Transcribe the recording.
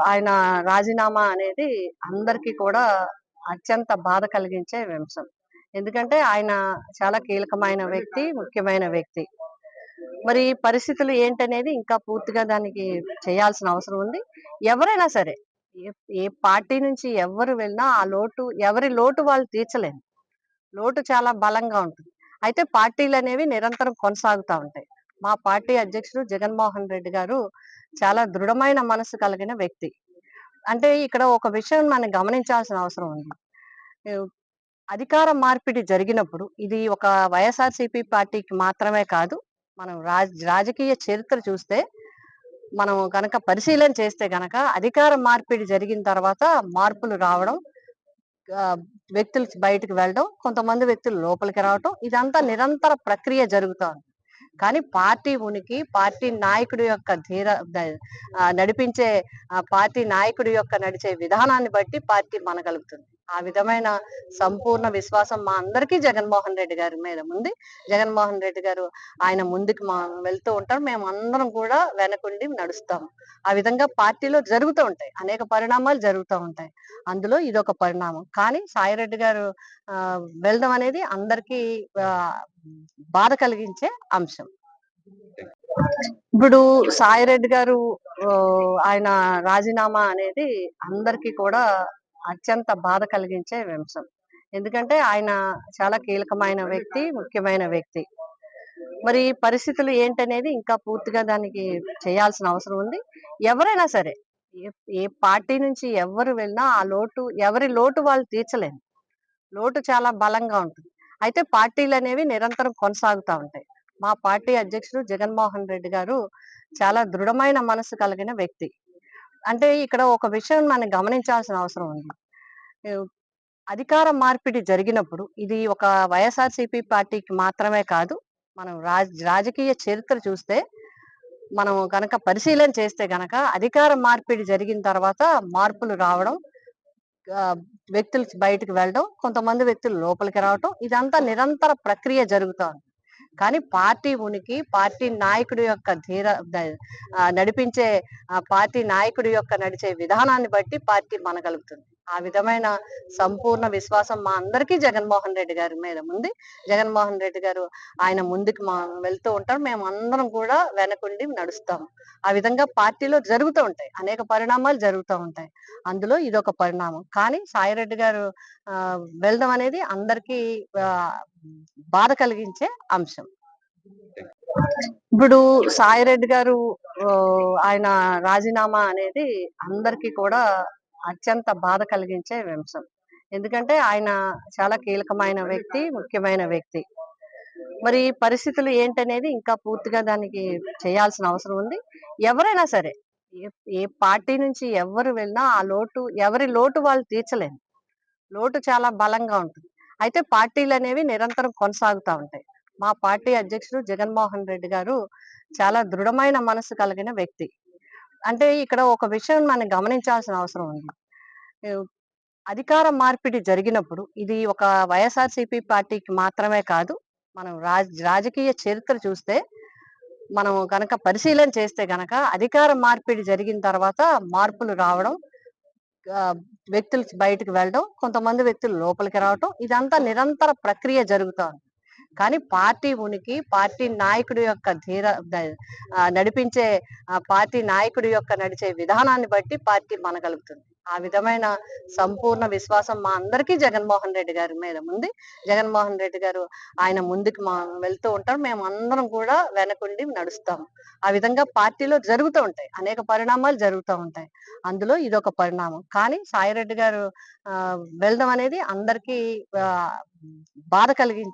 ఆయన రాజీనామా అనేది అందరికీ కూడా అత్యంత బాధ కలిగించే అంశం. ఎందుకంటే ఆయన చాలా కీలకమైన వ్యక్తి, ముఖ్యమైన వ్యక్తి. మరి పరిస్థితులు ఏంటనేది ఇంకా పూర్తిగా దానికి చేయాల్సిన అవసరం ఉంది. ఎవరైనా సరే, ఏ ఏ పార్టీ నుంచి ఎవ్వరు వెళ్ళినా ఆ లోటు ఎవరి లోటు వాళ్ళు తీర్చలేరు. లోటు చాలా బలంగా ఉంటుంది. అయితే పార్టీలనేవి నిరంతరం కొనసాగుతా ఉంటాయి. మా పార్టీ అధ్యక్షుడు జగన్మోహన్ రెడ్డి గారు చాలా దృఢమైన మనసు కలిగిన వ్యక్తి. అంటే ఇక్కడ ఒక విషయం మనం గమనించాల్సిన అవసరం ఉంది. ఆహ్, అధికార మార్పిడి జరిగినప్పుడు ఇది ఒక వైఎస్ఆర్‌సీపీ పార్టీకి మాత్రమే కాదు. మనం రాజకీయ చరిత్ర చూస్తే మనం గనక పరిశీలన చేస్తే గనక అధికార మార్పిడి జరిగిన తర్వాత మార్పులు రావడం, ఆహ్, వ్యక్తులు బయటికి వెళ్ళడం, కొంతమంది వ్యక్తులు లోపలికి రావటం ఇదంతా నిరంతర ప్రక్రియ జరుగుతా ఉంది. కానీ పార్టీ ఉనికి, పార్టీ నాయకుడి యొక్క నడిపించే పార్టీ నాయకుడి యొక్క నడిచే విధానాన్ని బట్టి పార్టీ మనగలుగుతుంది. ఆ విధమైన సంపూర్ణ విశ్వాసం మా అందరికీ జగన్మోహన్ రెడ్డి గారి మీద ఉంది. జగన్మోహన్ రెడ్డి గారు ఆయన ముందుకు వెళ్తూ ఉంటారు. మేమందరం కూడా వెనకుండి నడుస్తాము. ఆ విధంగా పార్టీలో జరుగుతూ ఉంటాయి. అనేక పరిణామాలు జరుగుతూ ఉంటాయి. అందులో ఇదొక పరిణామం. కానీ సాయిరెడ్డి గారు వెళ్ళడం అనేది అందరికీ ఆహ్, బాధ కలిగించే అంశం. ఇప్పుడు సాయిరెడ్డి గారు ఆయన రాజీనామా అనేది అందరికీ కూడా అత్యంత బాధ కలిగించే అంశం. ఎందుకంటే ఆయన చాలా కీలకమైన వ్యక్తి, ముఖ్యమైన వ్యక్తి. మరి పరిస్థితులు ఏంటనేది ఇంకా పూర్తిగా దానికి చేయాల్సిన అవసరం ఉంది. ఎవరైనా సరే, ఏ ఏ పార్టీ నుంచి ఎవ్వరు వెళ్ళినా ఆ లోటు ఎవరి లోటు వాళ్ళు తీర్చలేరు. లోటు చాలా బలంగా ఉంటుంది. అయితే పార్టీలనేవి నిరంతరం కొనసాగుతా ఉంటాయి. మా పార్టీ అధ్యక్షుడు జగన్మోహన్ రెడ్డి గారు చాలా దృఢమైన మనసు కలిగిన వ్యక్తి. అంటే ఇక్కడ ఒక విషయం మనం గమనించాల్సిన అవసరం ఉంది. ఆహ్, అధికార మార్పిడి జరిగినప్పుడు ఇది ఒక వైఎస్ఆర్‌సీపీ పార్టీకి మాత్రమే కాదు. మనం రాజకీయ చరిత్ర చూస్తే మనం గనక పరిశీలన చేస్తే గనక అధికార మార్పిడి జరిగిన తర్వాత మార్పులు రావడం, ఆహ్, వ్యక్తులు బయటికి వెళ్ళడం, కొంతమంది వ్యక్తులు లోపలికి రావటం ఇదంతా నిరంతర ప్రక్రియ జరుగుతా ఉంది. కానీ పార్టీ ఉనికి, పార్టీ నాయకుడి యొక్క నడిపించే పార్టీ నాయకుడి యొక్క నడిచే విధానాన్ని బట్టి పార్టీ మనగలుగుతుంది. ఆ విధమైన సంపూర్ణ విశ్వాసం మా అందరికీ జగన్మోహన్ రెడ్డి గారి మీద ఉంది. జగన్మోహన్ రెడ్డి గారు ఆయన ముందుకు వెళ్తూ ఉంటారు. మేమందరం కూడా వెనకుండి నడుస్తాము. ఆ విధంగా పార్టీలో జరుగుతూ ఉంటాయి. అనేక పరిణామాలు జరుగుతూ ఉంటాయి. అందులో ఇదొక పరిణామం. కానీ సాయిరెడ్డి గారు వెళ్ళడం అనేది అందరికీ ఆహ్, బాధ కలిగించే అంశం. ఇప్పుడు సాయిరెడ్డి గారు ఆయన రాజీనామా అనేది అందరికీ కూడా అత్యంత బాధ కలిగించే అంశం. ఎందుకంటే ఆయన చాలా కీలకమైన వ్యక్తి, ముఖ్యమైన వ్యక్తి. మరి పరిస్థితులు ఏంటనేది ఇంకా పూర్తిగా దానికి చేయాల్సిన అవసరం ఉంది. ఎవరైనా సరే, ఏ ఏ పార్టీ నుంచి ఎవ్వరు వెళ్ళినా ఆ లోటు ఎవరి లోటు వాళ్ళు తీర్చలేరు. లోటు చాలా బలంగా ఉంటుంది. అయితే పార్టీలనేవి నిరంతరం కొనసాగుతా ఉంటాయి. మా పార్టీ అధ్యక్షుడు జగన్మోహన్ రెడ్డి గారు చాలా దృఢమైన మనసు కలిగిన వ్యక్తి. అంటే ఇక్కడ ఒక విషయం మనం గమనించాల్సిన అవసరం ఉంది. ఆహ్, అధికార మార్పిడి జరిగినప్పుడు ఇది ఒక వైఎస్ఆర్‌సీపీ పార్టీకి మాత్రమే కాదు. మనం రాజకీయ చరిత్ర చూస్తే మనం గనక పరిశీలన చేస్తే గనక అధికార మార్పిడి జరిగిన తర్వాత మార్పులు రావడం, ఆహ్, వ్యక్తులు బయటికి వెళ్ళడం, కొంతమంది వ్యక్తులు లోపలికి రావటం ఇదంతా నిరంతర ప్రక్రియ జరుగుతా ఉంది. కానీ పార్టీ ఉనికి, పార్టీ నాయకుడి యొక్క నడిపించే పార్టీ నాయకుడి యొక్క నడిచే విధానాన్ని బట్టి పార్టీ మనగలుగుతుంది. ఆ విధమైన సంపూర్ణ విశ్వాసం మా అందరికీ జగన్మోహన్ రెడ్డి గారి మీద ఉంది. జగన్మోహన్ రెడ్డి గారు ఆయన ముందుకు వెళ్తూ ఉంటారు. మేమందరం కూడా వెనకుండి నడుస్తాము. ఆ విధంగా పార్టీలో జరుగుతూ ఉంటాయి. అనేక పరిణామాలు జరుగుతా ఉంటాయి. అందులో ఇదొక పరిణామం. కానీ సాయిరెడ్డి గారు వెళ్ళడం అనేది అందరికీ ఆహ్, బాధ కలిగించే